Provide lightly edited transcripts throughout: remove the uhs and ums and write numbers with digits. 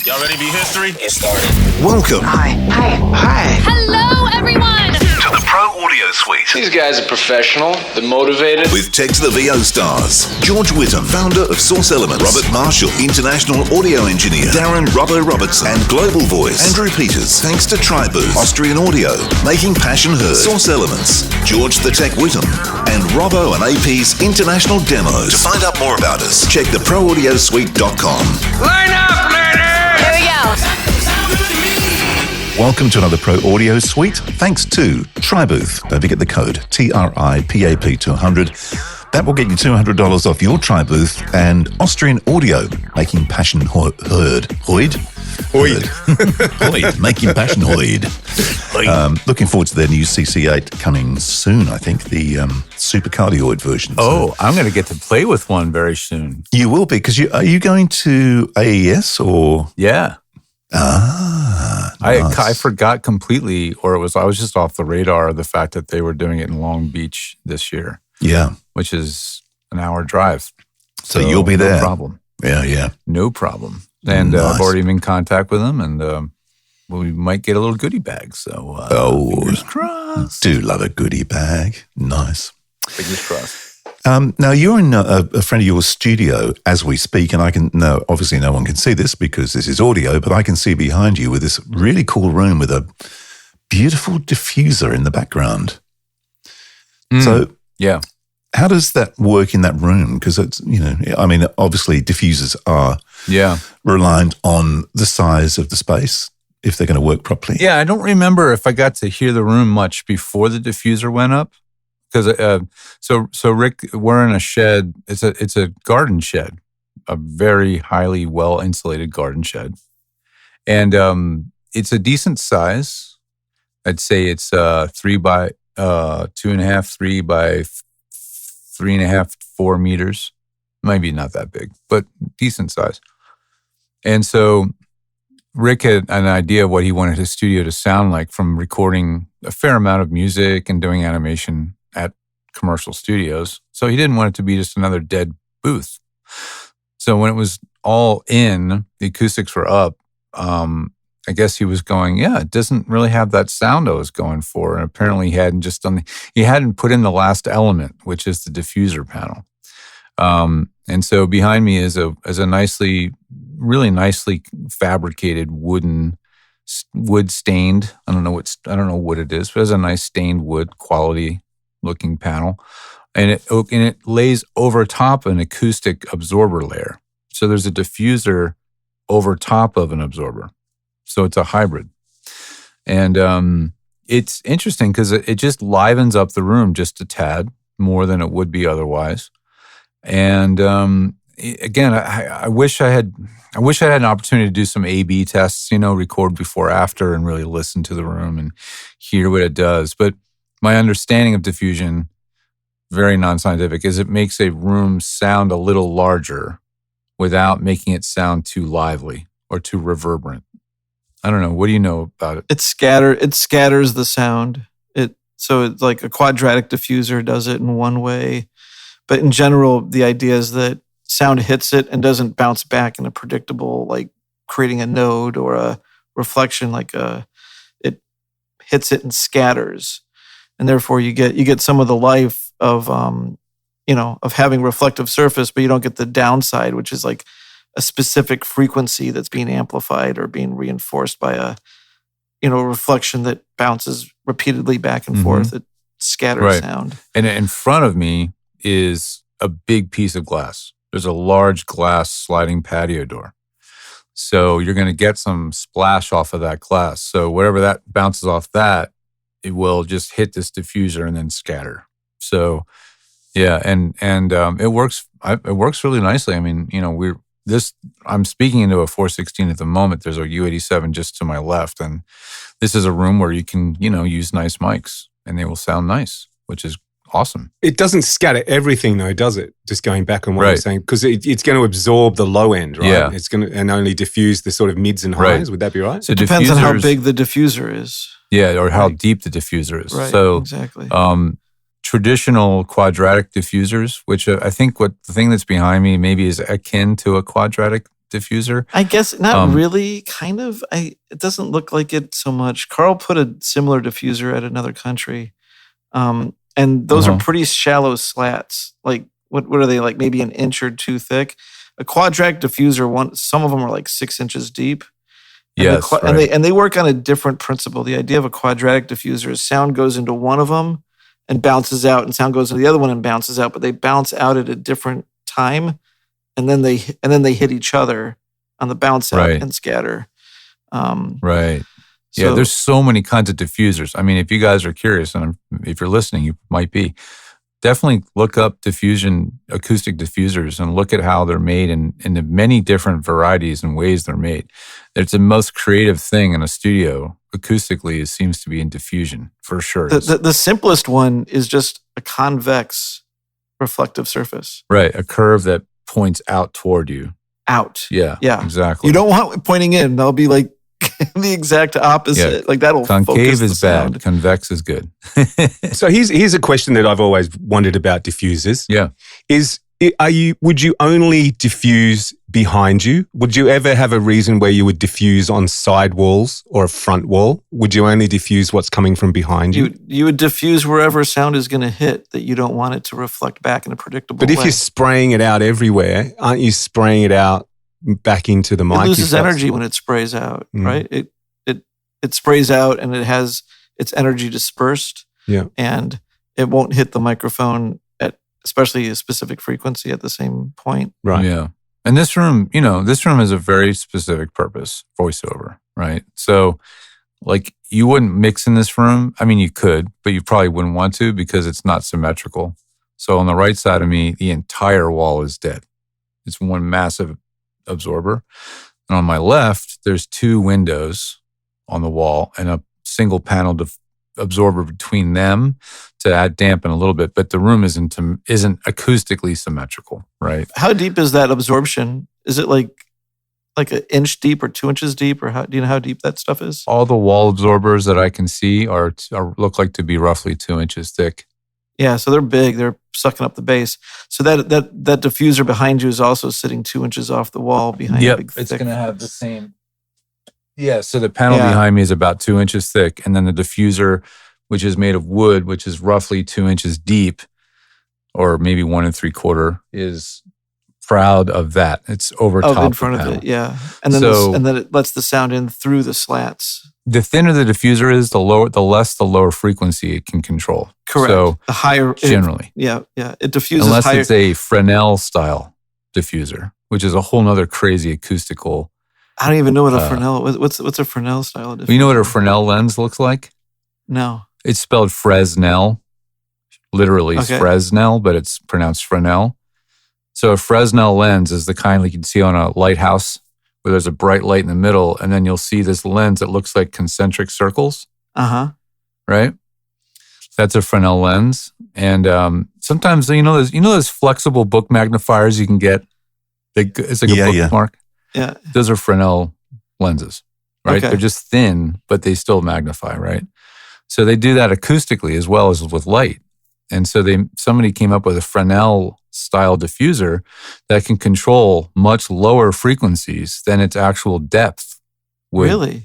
Y'all ready to be history? Get started. Welcome. Hi. Hello, everyone. To the Pro Audio Suite. These guys are professional. They're motivated. With Tech to the VO stars. George Whittam, founder of Source Elements. Robert Marshall, international audio engineer. Darren Robbo Robertson. And global voice. Andrew Peters. Thanks to Tribooth. Austrian Audio. Making passion heard. Source Elements. George the Tech Whittam. And Robbo and AP's international demos. To find out more about us, check theproaudiosuite.com. Line up, ladies! Here we go. Welcome to another Pro Audio Suite, thanks to Tribooth. Don't forget the code, TRIPAP 200. That will get you $200 off your Tribooth, and Austrian Audio, making passion heard. Hoid? Hoid. Making passion heard. Looking forward to their new CC8 coming soon, I think, the Supercardioid version. Oh, I'm going to get to play with one very soon. You will be, because are you going to AES or? Yeah. Nice. I forgot completely, or I was just off the radar, the fact that they were doing it in Long Beach this year. Yeah. Which is an hour drive. So you'll be there. No problem. Yeah. No problem. And Nice. I've already been in contact with them, and we might get a little goodie bag. So fingers crossed. Do love a goodie bag. Nice. Fingers crossed. Now, you're in a friend of yours' studio as we speak, and obviously no one can see this because this is audio, but I can see behind you with this really cool room with a beautiful diffuser in the background. So, yeah. How does that work in that room? Because it's, obviously diffusers are reliant on the size of the space if they're going to work properly. Yeah, I don't remember if I got to hear the room much before the diffuser went up. Because so Rick, we're in a shed. It's a garden shed, a very highly well insulated garden shed, and it's a decent size. I'd say it's 3 by 2.5, 3 by 3.5, 4 meters. Maybe not that big, but decent size. And so Rick had an idea of what he wanted his studio to sound like from recording a fair amount of music and doing animation at commercial studios. So he didn't want it to be just another dead booth. So when it was all in, the acoustics were up, I guess he was going, it doesn't really have that sound I was going for. And apparently he hadn't put in the last element, which is the diffuser panel. And so behind me is a really nicely fabricated wood stained. I don't know what it is, but it's a nice stained wood quality looking panel, and it lays over top an acoustic absorber layer. So there's a diffuser over top of an absorber. So it's a hybrid, and it's interesting because it just livens up the room just a tad more than it would be otherwise. And again, I wish I had an opportunity to do some A/B tests, record before, after, and really listen to the room and hear what it does. But my understanding of diffusion, very non-scientific, is it makes a room sound a little larger without making it sound too lively or too reverberant. I don't know. What do you know about it? It scatters the sound. So it's like a quadratic diffuser does it in one way. But in general, the idea is that sound hits it and doesn't bounce back in a predictable, like creating a node or a reflection, it hits it and scatters. And therefore you get some of the life of having reflective surface, but you don't get the downside, which is like a specific frequency that's being amplified or being reinforced by a reflection that bounces repeatedly back and forth. It scatters sound. And in front of me is a big piece of glass. There's a large glass sliding patio door. So you're going to get some splash off of that glass. So whatever that bounces off that, it will just hit this diffuser and then scatter. So, yeah, and it works. It works really nicely. I mean, I'm speaking into a 416 at the moment. There's a U87 just to my left, and this is a room where you can, use nice mics, and they will sound nice, which is awesome. It doesn't scatter everything, though, does it? Just going back on what you're saying, because it's going to absorb the low end, right? Yeah. It's going to and only diffuse the sort of mids and highs. Would that be right? So it depends on how big the diffuser is. Yeah, or how deep the diffuser is. Right, so exactly. Traditional quadratic diffusers, which I think the thing that's behind me maybe is akin to a quadratic diffuser. I guess not really, kind of. It doesn't look like it so much. Carl put a similar diffuser at another country. And those are pretty shallow slats. Like, what are they, like maybe an inch or two thick? A quadratic diffuser, some of them are like 6 inches deep. And Yes, right. and they work on a different principle. The idea of a quadratic diffuser is sound goes into one of them and bounces out, and sound goes into the other one and bounces out, but they bounce out at a different time, and then they hit each other on the bounce out and scatter. Right. So, Yeah, there's so many kinds of diffusers. I mean, if you guys are curious, and if you're listening, you might be, definitely look up diffusion, acoustic diffusers, and look at how they're made in the many different varieties and ways they're made. It's the most creative thing in a studio, acoustically, it seems to be in diffusion, for sure. The simplest one is just a convex reflective surface. Right, a curve that points out toward you. Out. Yeah, exactly. You don't want it pointing in. That'll be like the exact opposite. Yeah. like that'll concave focus is the bad. sound. Convex is good. So here's a question that I've always wondered about diffusers. Yeah. Would you only diffuse behind you? Would you ever have a reason where you would diffuse on side walls or a front wall? Would you only diffuse what's coming from behind you? You would diffuse wherever sound is going to hit that you don't want it to reflect back in a predictable But way. if you're spraying it out everywhere, aren't you spraying it out back into the mic? It loses energy when it sprays out, right? It sprays out and it has its energy dispersed. Yeah. And it won't hit the microphone at especially a specific frequency at the same point. Right. Yeah. And this room has a very specific purpose, voiceover, right? So like you wouldn't mix in this room. I mean, you could, but you probably wouldn't want to because it's not symmetrical. So on the right side of me, the entire wall is dead. It's one massive absorber. And on my left, there's 2 windows on the wall and a single panel absorber between them to add dampen a little bit, but the room isn't acoustically symmetrical, right? How deep is that absorption? Is it like an inch deep or 2 inches deep, or do you know how deep that stuff is? All the wall absorbers that I can see look like to be roughly 2 inches thick. Yeah, so they're big. They're sucking up the bass. So that diffuser behind you is also sitting 2 inches off the wall behind a big it's thick. going to have the same. Yeah, so the panel behind me is about 2 inches thick, and then the diffuser, which is made of wood, which is roughly 2 inches deep, or maybe 1 3/4, is proud of that. It's over top in front of it, yeah. And then it lets the sound in through the slats. The thinner the diffuser is, the less the lower frequency it can control. Correct. So the higher, generally, it diffuses unless higher. it's a Fresnel-style diffuser, which is a whole nother crazy acoustical. I don't even know what a Fresnel. What's a Fresnel style diffuser? You know what a Fresnel lens looks like? No. It's spelled Fresnel. Literally, it's Fresnel, but it's pronounced Fresnel. So a Fresnel lens is the kind like you can see on a lighthouse where there's a bright light in the middle, and then you'll see this lens that looks like concentric circles. Right? That's a Fresnel lens. And sometimes, those flexible book magnifiers you can get? It's like a bookmark. Yeah. Those are Fresnel lenses, right? Okay. They're just thin, but they still magnify, right? So they do that acoustically as well as with light. And so somebody came up with a Fresnel-style diffuser that can control much lower frequencies than its actual depth would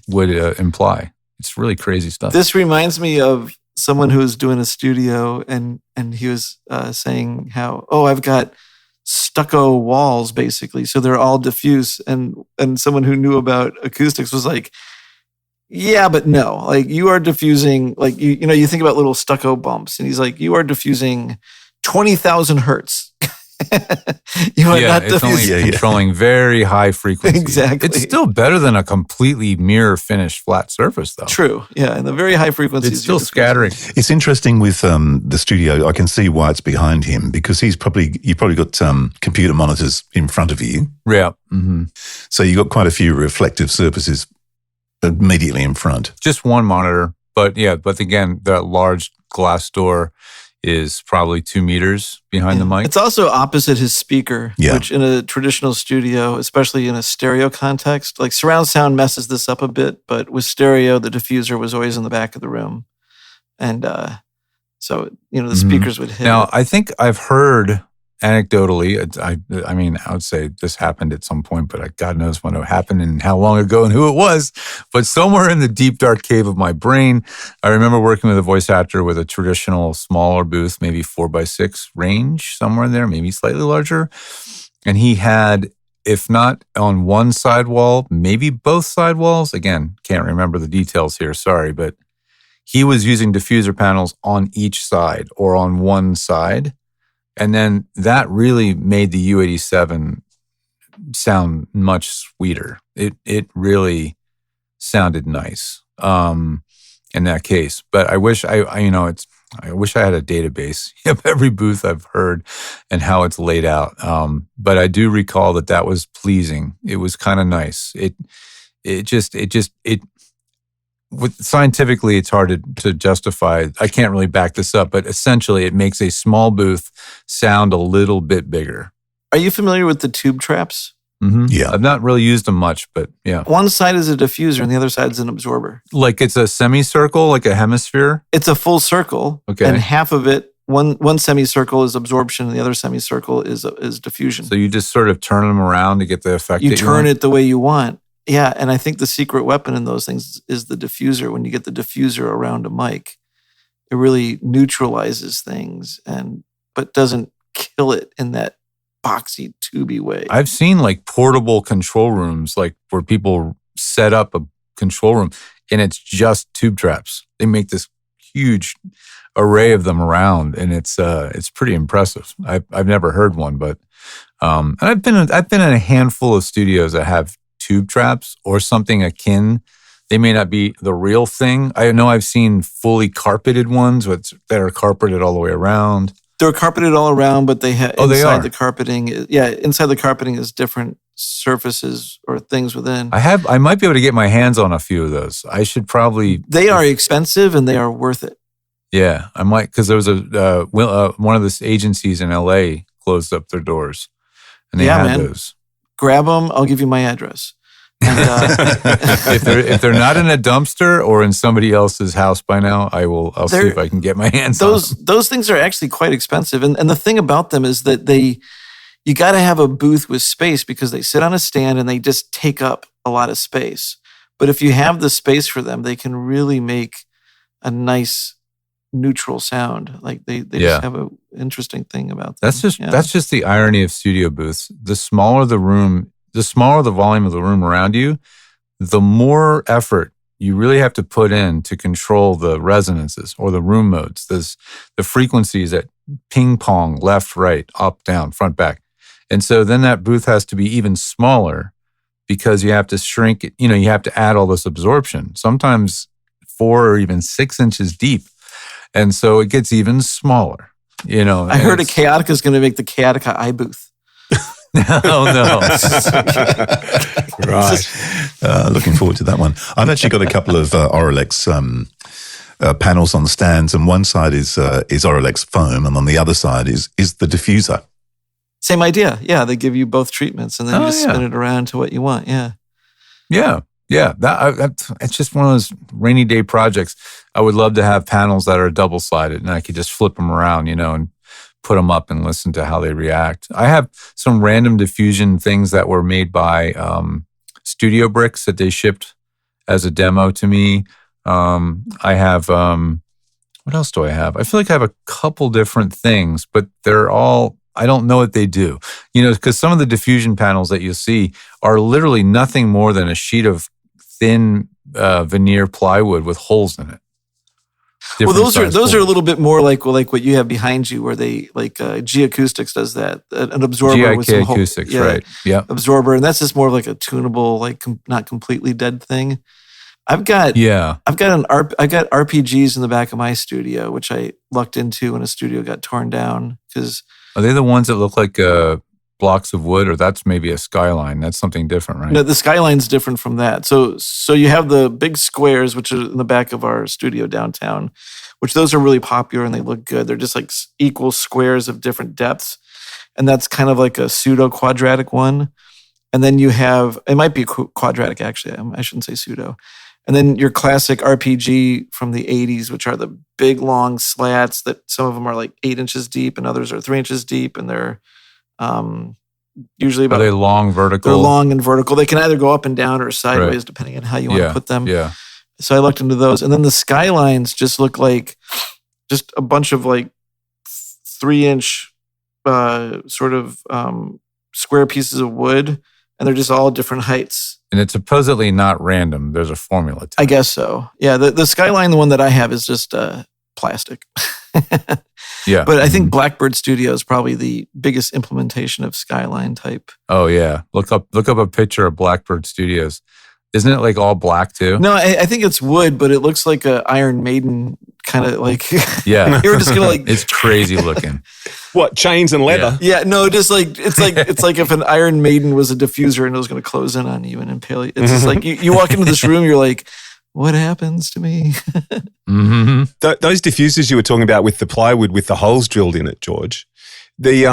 imply. It's really crazy stuff. This reminds me of someone who was doing a studio, and he was saying how, I've got stucco walls basically, so they're all diffuse, and someone who knew about acoustics was like, yeah, but no, like you are diffusing, like you think about little stucco bumps, and he's like, you are diffusing 20,000 hertz. You are not it's diffusing. only controlling very high frequencies. Exactly. It's still better than a completely mirror finished flat surface, though. True. Yeah, and the very high frequencies. It's still scattering. It's interesting with the studio. I can see why it's behind him because you've probably got computer monitors in front of you. Yeah. Mm-hmm. So you've got quite a few reflective surfaces immediately in front. Just one monitor, but again, that large glass door is probably 2 meters behind the mic. It's also opposite his speaker, which in a traditional studio, especially in a stereo context, like surround sound messes this up a bit, but with stereo, the diffuser was always in the back of the room. And so, the speakers would hit. Now, I think I've heard anecdotally, I mean, I would say this happened at some point, but God knows when it happened and how long ago and who it was. But somewhere in the deep, dark cave of my brain, I remember working with a voice actor with a traditional smaller booth, maybe 4x6 range, somewhere in there, maybe slightly larger. And he had, if not on one side wall, maybe both side walls. Again, can't remember the details here, sorry, but he was using diffuser panels on each side or on one side. And then that really made the U87 sound much sweeter. It really sounded nice in that case. But I wish I wish I had a database of every booth I've heard and how it's laid out. But I do recall that was pleasing. It was kind of nice. Scientifically, it's hard to justify. I can't really back this up, but essentially it makes a small booth sound a little bit bigger. Are you familiar with the tube traps? Mm-hmm. Yeah. I've not really used them much, but yeah. One side is a diffuser and the other side is an absorber. Like it's a semicircle, like a hemisphere? It's a full circle. Okay. And half of it, one semicircle is absorption and the other semicircle is diffusion. So you just sort of turn them around to get the effect You that turn want? it the way you want. Yeah, and I think the secret weapon in those things is the diffuser. When you get the diffuser around a mic, it really neutralizes things but doesn't kill it in that boxy, tubey way. I've seen like portable control rooms, like where people set up a control room and it's just tube traps. They make this huge array of them around, and it's pretty impressive. I've never heard one, but and I've been in a handful of studios that have tube traps or something akin. They may not be the real thing. I know I've seen fully carpeted ones that are carpeted all the way around. They're carpeted all around, but they have they are. the carpeting. Inside the carpeting is different surfaces or things within. I might be able to get my hands on a few of those. I should probably. They are expensive and they are worth it. Yeah, I might, because there was one of the agencies in LA closed up their doors, and they had those. Grab them. I'll give you my address. And, if they're not in a dumpster or in somebody else's house by now, I'll see if I can get my hands on them. Those things are actually quite expensive, and the thing about them is that you got to have a booth with space because they sit on a stand and they just take up a lot of space. But if you have the space for them, they can really make a nice neutral sound. Like they just have an interesting thing about them. That's just the irony of studio booths. The smaller the room, the smaller the volume of the room around you, the more effort you really have to put in to control the resonances or the room modes. There's the frequencies that ping pong, left, right, up, down, front, back. And so then that booth has to be even smaller because you have to shrink it. You have to add all this absorption, sometimes 4 or even 6 inches deep. And so it gets even smaller, I heard a Chaotica is going to make the Chaotica iBooth. No. Right. Looking forward to that one. I've actually got a couple of Auralex panels on stands, and one side is Auralex foam, and on the other side is the diffuser. Same idea. Yeah, they give you both treatments, and then you just spin it around to what you want. Yeah. Yeah. It's just one of those rainy day projects. I would love to have panels that are double-sided, and I could just flip them around, and put them up and listen to how they react. I have some random diffusion things that were made by Studio Bricks that they shipped as a demo to me. I have, what else do I have? I feel like I have a couple different things, but they're all, I don't know what they do. Because some of the diffusion panels that you see are literally nothing more than a sheet of thin veneer plywood with holes in it. Well, those are a little bit more like what you have behind you, where they G Acoustics does that, an absorber with some Acoustics, right? Yeah, absorber, and that's just more of like a tunable, not completely dead thing. I've got RPGs in the back of my studio, which I lucked into when a studio got torn down. Because are they the ones that look like blocks of wood, or that's maybe a skyline? That's something different, right? No, the skyline's different from that. So you have the big squares, which are in the back of our studio downtown, which those are really popular and they look good. They're just like equal squares of different depths. And that's kind of like a pseudo quadratic one. And then you have, it might be quadratic actually, I shouldn't say pseudo. And then your classic RPG from the 80s, which are the big, long slats that some of them are like 8 inches deep and others are 3 inches deep. And they're usually about... Are they long vertical? They're long and vertical. They can either go up and down or sideways, Right. depending on how you want to put them. Yeah. So I looked into those. And then the skylines just look like just a bunch of like 3-inch sort of square pieces of wood. And they're just all different heights. And it's supposedly not random. There's a formula to I it. guess so. Yeah, the skyline, the one that I have, is just plastic. Yeah. But I think Blackbird Studio is probably the biggest implementation of skyline type. Oh yeah. Look up a picture of Blackbird Studios. Isn't it like all black too? No, I think it's wood, but it looks like a Iron Maiden kind of like. Yeah. You were just gonna like. It's crazy looking. What, chains and leather? Yeah, no, just like it's like if an Iron Maiden was a diffuser and it was going to close in on you and impale you. It's just like you walk into this room, you're like, what happens to me? Mm-hmm. Those diffusers you were talking about with the plywood with the holes drilled in it, George, the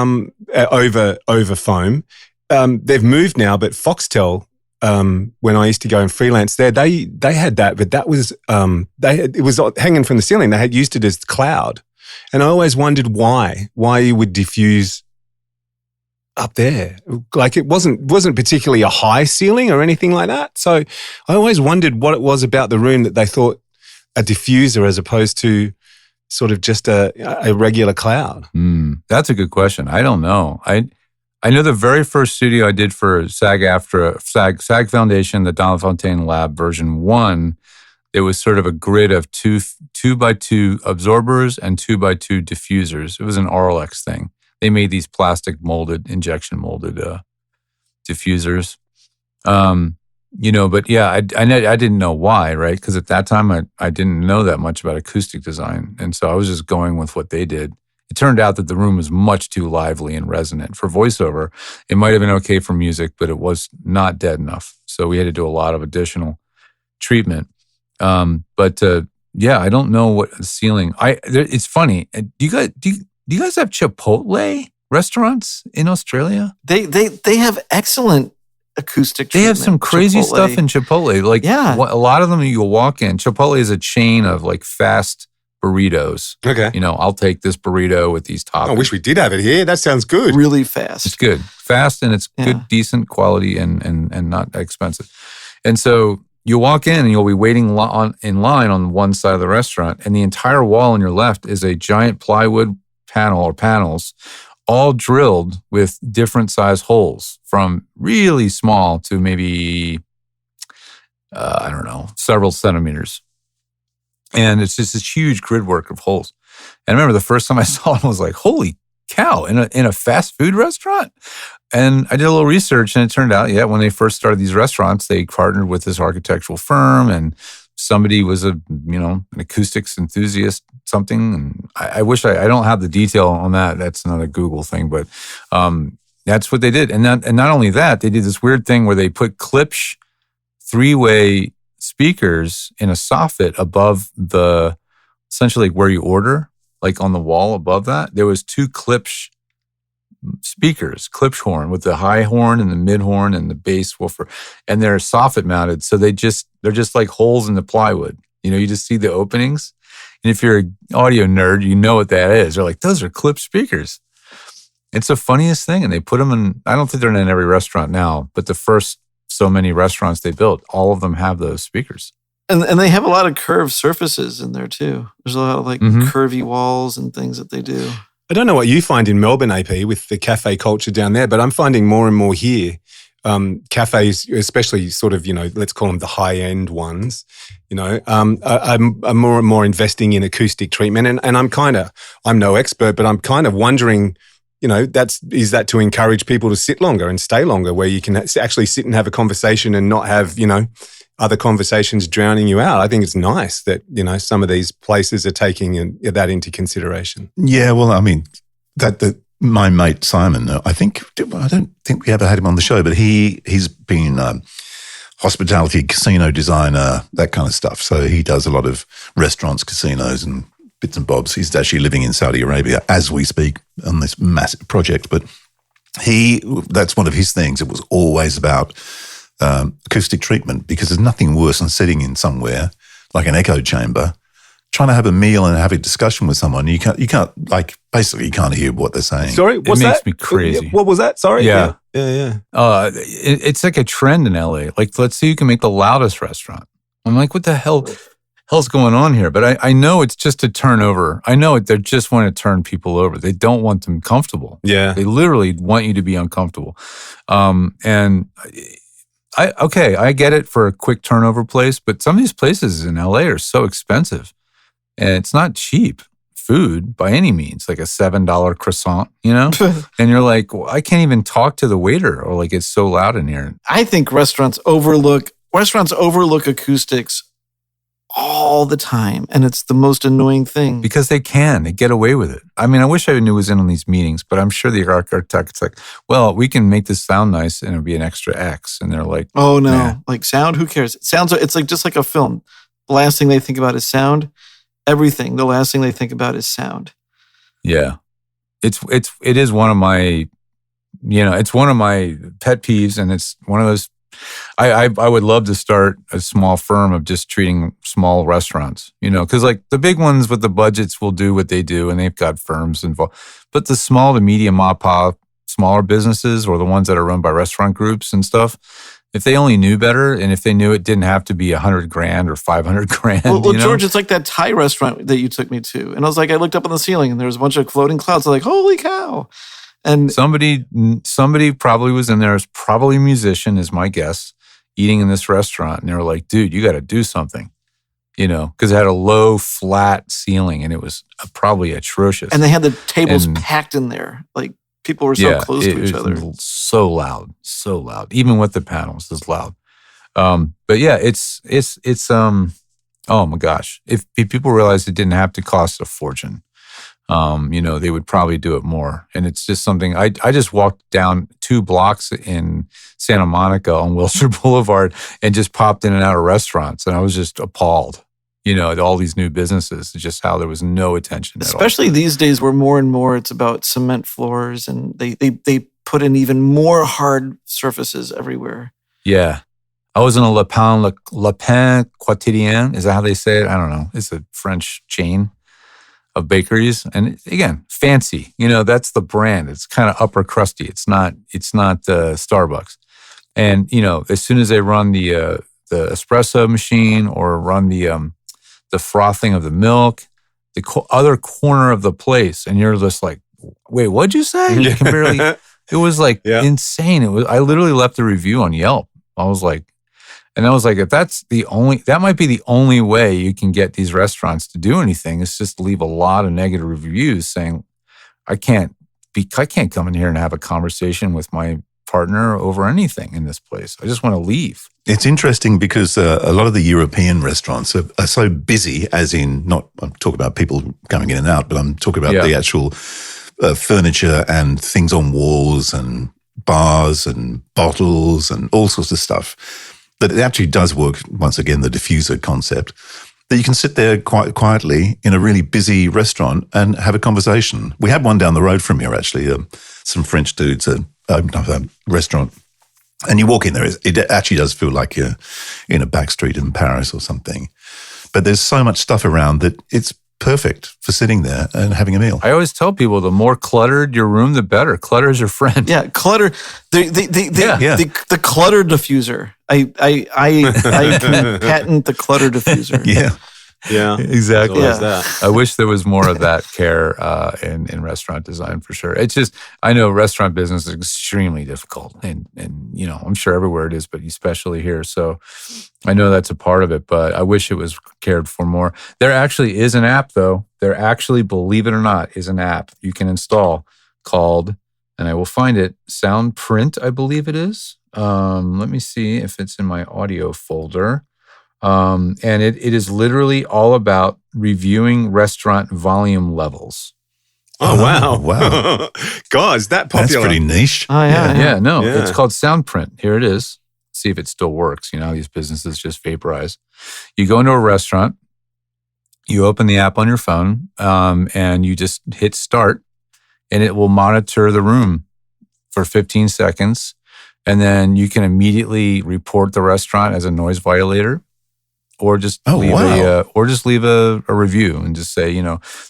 over foam, they've moved now, but Foxtel, when I used to go and freelance there, they had that, but that was it was hanging from the ceiling. They had used it as cloud, and I always wondered why you would diffuse up there. Like it wasn't particularly a high ceiling or anything like that. So I always wondered what it was about the room that they thought a diffuser as opposed to sort of just a regular cloud. That's a good question. I don't know. I know the very first studio I did for SAG Foundation, the Donald Fontaine Lab version 1, it was sort of a grid of 2x2 absorbers and 2x2 diffusers. It was an RLX thing. They made these plastic injection molded diffusers. But yeah, I didn't know why, right? Because at that time, I didn't know that much about acoustic design. And so I was just going with what they did. It turned out that the room was much too lively and resonant. For voiceover, it might have been okay for music, but it was not dead enough. So we had to do a lot of additional treatment. Yeah, I don't know what ceiling. It's funny. Do you guys have Chipotle restaurants in Australia? They have excellent acoustic They have treatment. some crazy Chipotle. stuff in Chipotle. Like Yeah. a lot of them you'll walk in. Chipotle is a chain of like fast burritos. Okay. I'll take this burrito with these toppings. I wish we did have it here. That sounds good. Really fast. It's good. Fast and it's Yeah. good, decent quality and not expensive. And so you walk in and you'll be waiting in line on one side of the restaurant, and the entire wall on your left is a giant plywood panel or panels, all drilled with different size holes from really small to maybe, several centimeters. And it's just this huge grid work of holes. And I remember the first time I saw it, I was like, holy cow, in a fast food restaurant? And I did a little research, and it turned out, when they first started these restaurants, they partnered with this architectural firm, and somebody was an acoustics enthusiast, something. And I wish I don't have the detail on that. That's another Google thing, but that's what they did. And not only that, they did this weird thing where they put Klipsch 3-way speakers in a soffit above essentially where you order, like on the wall above that. There was 2 Klipsch speakers, Klipsch horn with the high horn and the mid horn and the bass woofer, and they're soffit mounted. So they're just like holes in the plywood. You just see the openings. And if you're an audio nerd, you know what that is. They're like, those are Klipsch speakers. It's the funniest thing. And they put them in, I don't think they're in every restaurant now, but the first so many restaurants they built, all of them have those speakers. And they have a lot of curved surfaces in there too. There's a lot of like curvy walls and things that they do. I don't know what you find in Melbourne, AP, with the cafe culture down there, but I'm finding more and more here. Cafes, especially sort of, let's call them the high-end ones, I'm more and more investing in acoustic treatment. And I'm no expert, but I'm kind of wondering, is that to encourage people to sit longer and stay longer, where you can actually sit and have a conversation and not have, other conversations drowning you out. I think it's nice that, some of these places are taking that into consideration. Yeah, well, I mean, my mate Simon, I don't think we ever had him on the show, but he's been hospitality, casino designer, that kind of stuff. So he does a lot of restaurants, casinos, and bits and bobs. He's actually living in Saudi Arabia as we speak on this massive project. But that's one of his things. It was always about acoustic treatment, because there's nothing worse than sitting in somewhere like an echo chamber, trying to have a meal and have a discussion with someone. You can't basically you can't hear what they're saying. Sorry, what's that? It makes me crazy. What was that? Sorry. Yeah. Yeah. It's like a trend in LA. Like, let's say you can make the loudest restaurant. I'm like, what the hell's going on here? But I know it's just to turn over. I know they just want to turn people over. They don't want them comfortable. Yeah. They literally want you to be uncomfortable. And I get it for a quick turnover place, but some of these places in LA are so expensive, and it's not cheap food by any means, like a $7 croissant, you know? And you're like, well, I can't even talk to the waiter, or like it's so loud in here. I think restaurants overlook acoustics all the time, and it's the most annoying thing. Because they get away with it. I mean, I wish I knew who was in on these meetings, but I'm sure the architect's like, well, we can make this sound nice and it'll be an extra X. And they're like, oh no, nah. like sound, who cares? It's like just like a film. The last thing they think about is sound. Everything. The last thing they think about is sound. Yeah. It is one of my, it's one of my pet peeves, and it's one of those. I would love to start a small firm of just treating small restaurants, because like the big ones with the budgets will do what they do, and they've got firms involved. But the small to medium mom-pop, smaller businesses, or the ones that are run by restaurant groups and stuff, if they only knew better, and if they knew it didn't have to be $100,000 or $500,000. Well, George, it's like that Thai restaurant that you took me to, and I was like, I looked up on the ceiling, and there was a bunch of floating clouds. I was like, holy cow! And somebody probably was in there, as probably a musician, is my guess, eating in this restaurant. And they were like, dude, you got to do something, because it had a low, flat ceiling, and it was probably atrocious. And they had the tables packed in there. Like, people were so close to each other. So loud. Even with the panels, it's loud. But yeah, it's oh my gosh. If people realized it didn't have to cost a fortune, they would probably do it more. And it's just something, I just walked down 2 blocks in Santa Monica on Wilshire Boulevard and just popped in and out of restaurants. And I was just appalled, at all these new businesses, just how there was no attention at all. Especially these days where more and more it's about cement floors, and they put in even more hard surfaces everywhere. Yeah. I was in a Le Pain Quotidien. Is that how they say it? I don't know. It's a French chain of bakeries, and again, fancy. That's the brand. It's kind of upper crusty. It's not Starbucks. And as soon as they run the espresso machine or run the frothing of the milk, the other corner of the place, and you're just like, wait, what'd you say? You can barely. It was like insane. I literally left a review on Yelp. I was like, if that might be the only way you can get these restaurants to do anything, is just leave a lot of negative reviews saying, I can't come in here and have a conversation with my partner over anything in this place. I just want to leave. It's interesting because a lot of the European restaurants are so busy, as in I'm talking about people coming in and out, but I'm talking about the actual furniture and things on walls and bars and bottles and all sorts of stuff. That it actually does work, once again, the diffuser concept, that you can sit there quite quietly in a really busy restaurant and have a conversation. We had one down the road from here, actually. Some French dudes opened up a restaurant, and you walk in there, it actually does feel like you're in a back street in Paris or something. But there's so much stuff around that it's perfect for sitting there and having a meal. I always tell people, the more cluttered your room, the better. Clutter is your friend. Yeah, clutter. The clutter diffuser. I can patent the clutter diffuser. Yeah, exactly. That. I wish there was more of that care in restaurant design, for sure. It's just, I know restaurant business is extremely difficult, and I'm sure everywhere it is, but especially here. So I know that's a part of it, but I wish it was cared for more. There actually is an app, though. There actually, believe it or not, is an app you can install called, and I will find it, Soundprint, I believe it is. Let me see if it's in my audio folder. And it is literally all about reviewing restaurant volume levels. Oh, wow. Wow. God, is that popular? That's pretty niche. Oh, yeah. It's called Soundprint. Here it is. See if it still works. These businesses just vaporize. You go into a restaurant, you open the app on your phone, and you just hit start, and it will monitor the room for 15 seconds. And then you can immediately report the restaurant as a noise violator, or just leave a review and just say,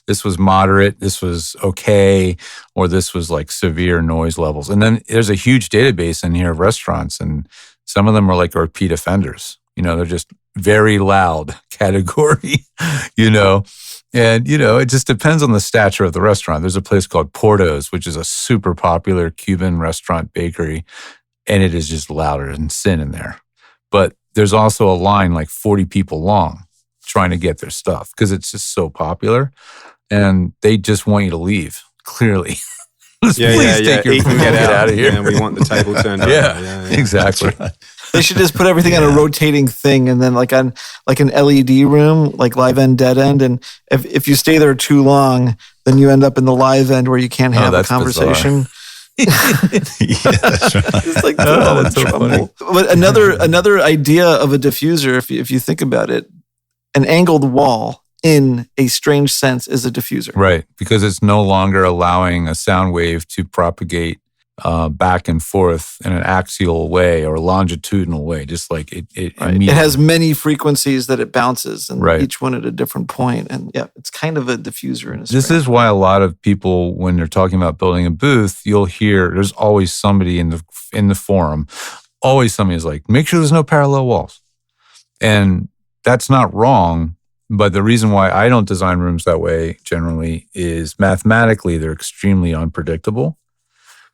this was moderate, this was okay, or this was like severe noise levels. And then there's a huge database in here of restaurants, and some of them are like repeat offenders. They're just very loud category, And, it just depends on the stature of the restaurant. There's a place called Porto's, which is a super popular Cuban restaurant bakery, and it is just louder than sin in there. But there's also a line like 40 people long trying to get their stuff because it's just so popular, and they just want you to leave, clearly. Please take your food and get out of here. Yeah, we want the table turned over. Yeah, exactly. Right. They should just put everything on a rotating thing, and then like on like an LED room, like live end, dead end. And if you stay there too long, then you end up in the live end where you can't have a conversation. Yeah, that's right. It's like that's so funny. But another idea of a diffuser, if you think about it, an angled wall in a strange sense is a diffuser. Right, because it's no longer allowing a sound wave to propagate back and forth in an axial way or longitudinal way, just like it It has many frequencies that it bounces, and right. each one at a different point. And yeah, it's kind of a diffuser in a This strange is why a lot of people, when they're talking about building a booth, you'll hear there's always somebody in the forum, always somebody is like, make sure there's no parallel walls. And that's not wrong, but the reason why I don't design rooms that way generally is mathematically they're extremely unpredictable.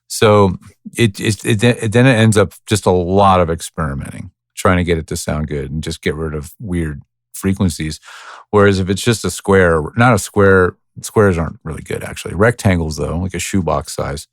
So then it ends up just a lot of experimenting, trying to get it to sound good and just get rid of weird frequencies. Whereas if it's just a square, not a square, squares aren't really good actually. Rectangles though, like a shoebox size,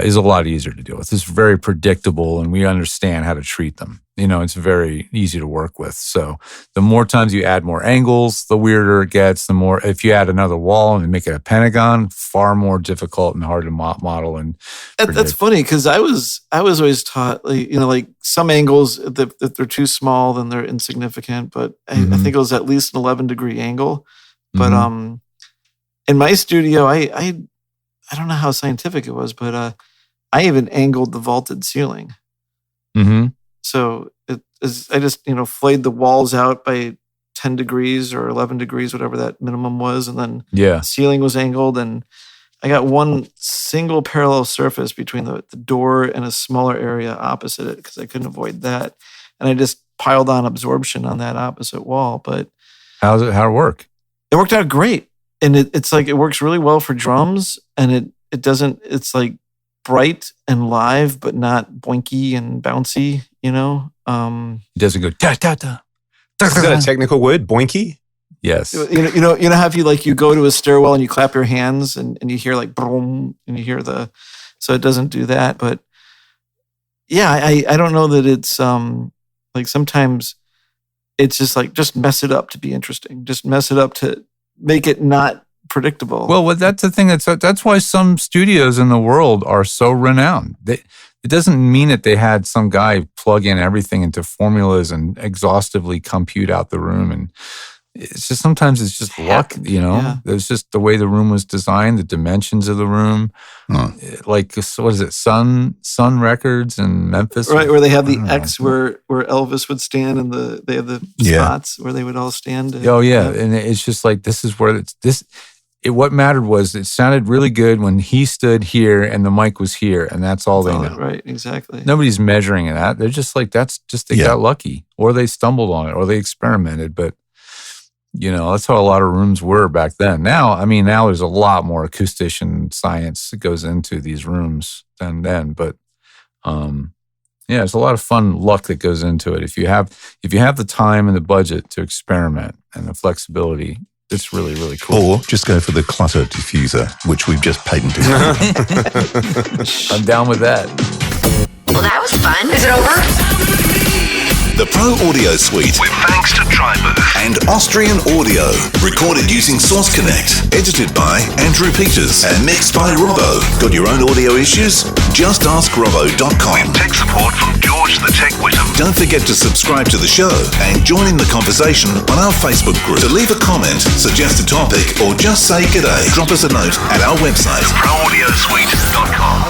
is a lot easier to deal with. It's very predictable and we understand how to treat them. It's very easy to work with. So the more times you add more angles, the weirder it gets. The more, if you add another wall and make it a pentagon, far more difficult and hard to model. And That's funny because I was always taught, like some angles, if they're too small, then they're insignificant. But I think it was at least an 11-degree angle. But in my studio, I don't know how scientific it was, but I even angled the vaulted ceiling. Mm-hmm. So I just, flayed the walls out by 10 degrees or 11 degrees, whatever that minimum was. And then the ceiling was angled. And I got one single parallel surface between the door and a smaller area opposite it because I couldn't avoid that. And I just piled on absorption on that opposite wall. But how'd it work? It worked out great. And it's like, it works really well for drums. And it's like bright and live, but not boinky and bouncy, It doesn't go da da da. Is that a technical word, boinky? Yes. You know how if you go to a stairwell and you clap your hands and you hear like boom and you hear so it doesn't do that. But yeah, I don't know that it's like sometimes it's just like just mess it up to be interesting. Just mess it up to make it not predictable. Well, that's the thing. That's why some studios in the world are so renowned. It doesn't mean that they had some guy plug in everything into formulas and exhaustively compute out the room. And it's just sometimes it's just luck, Yeah. It's just the way the room was designed, the dimensions of the room. Like, what is it, Sun Records in Memphis? Right, where they have the X where Elvis would stand and they have the spots where they would all stand. And it's just like, this is where what mattered was it sounded really good when he stood here and the mic was here, and that's all they know. Right, exactly. Nobody's measuring that. They're just like, that's just, they got lucky, or they stumbled on it, or they experimented. But, that's how a lot of rooms were back then. Now there's a lot more acoustician science that goes into these rooms than then. But, there's a lot of fun luck that goes into it. If you have the time and the budget to experiment and the flexibility, it's really, really cool. Or just go for the clutter diffuser, which we've just patented. I'm down with that. Well, that was fun. Is it over? The Pro Audio Suite, with thanks to Tribooth and Austrian Audio. Recorded using Source Connect. Edited by Andrew Peters and mixed by Robbo. Got your own audio issues? Just ask Robbo.com. With tech support from George the Tech Whittam. Don't forget to subscribe to the show and join in the conversation on our Facebook group. To leave a comment, suggest a topic, or just say g'day, drop us a note at our website, proaudiosuite.com.